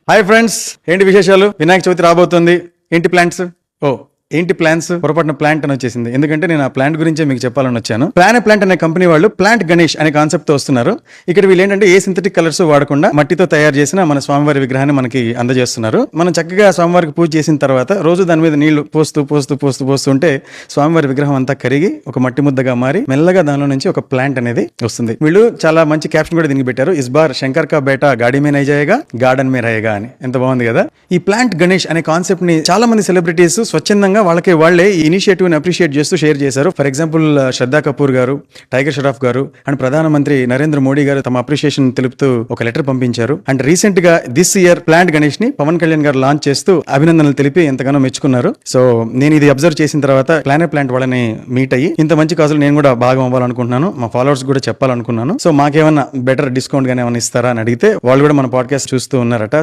Hi friends, ఏంటి విశేషాలు? వినాయక చవితి రాబోతుంది. ఏంటి ప్లాంట్స్? ఏంటి ప్లాన్స్? పొరపాటున ప్లాంట్ అని వచ్చేసింది. ఎందుకంటే నేను ఆ ప్లాంట్ గురించే మీకు చెప్పాలని వచ్చాను. ప్లాంట్ అనే కంపెనీ వాళ్ళు ప్లాంట్ గణేష్ అనే కాన్సెప్ట్ తో వస్తున్నారు. ఇక్కడ వీళ్ళు ఏంటంటే ఏ సింథటిక్ కలర్స్ వాడకుండా మట్టితో తయారు చేసిన మన స్వామివారి విగ్రహాన్ని మనకి అందజేస్తున్నారు. మనం చక్కగా స్వామివారికి పూజ చేసిన తర్వాత రోజు దాని మీద నీళ్లు పోస్తుంటే స్వామివారి విగ్రహం అంతా కరిగి ఒక మట్టి ముద్దగా మారి మెల్లగా దానిలో నుంచి ఒక ప్లాంట్ అనేది వస్తుంది. వీళ్ళు చాలా మంచి క్యాప్షన్ కూడా దీనికి పెట్టారు. ఇస్ బార్ శంకర్ కా బేటా గాడి మే నై జాయేగా గార్డెన్ మే రయేగా అని. ఎంత బాగుంది కదా! ఈ ప్లాంట్ గణేష్ అనే కాన్సెప్ట్ ని చాలా మంది సెలబ్రిటీస్ స్వచ్ఛందంగా వాళ్ళే ఈ ఇనిషియేటివ్ ని అప్రిషియేట్ చేస్తూ షేర్ చేశారు. ఫర్ ఎగ్జాంపుల్ శ్రద్ధా కపూర్ గారు, టైగర్ షరాఫ్ గారు అండ్ ప్రధానమంత్రి నరేంద్ర మోడీ గారు తమ అప్రిషియేషన్ తెలుపుతూ ఒక లెటర్ పంపించారు. అండ్ రీసెంట్ గా దిస్ ఇయర్ ప్లాంట్ గణేష్ ని పవన్ కళ్యాణ్ గారు లాంచ్ చేస్తూ అభినందనలు తెలిపి ఎంతగానో మెచ్చుకున్నారు. సో నేను ఇది అబ్జర్వ్ చేసిన తర్వాత ప్లాంట్ వాళ్ళని మీట్ అయ్యి ఇంత మంచి కాజులు నేను కూడా భాగం అవ్వాలనుకుంటున్నాను. మా ఫాలోవర్స్ కూడా చెప్పాలనుకున్నాను. సో మాకేమన్నా బెటర్ డిస్కౌంట్ గానీ ఏమైనా ఇస్తారా అని అడిగితే వాళ్ళు కూడా మన పాడ్కాస్ట్ చూస్తూ ఉన్నారట.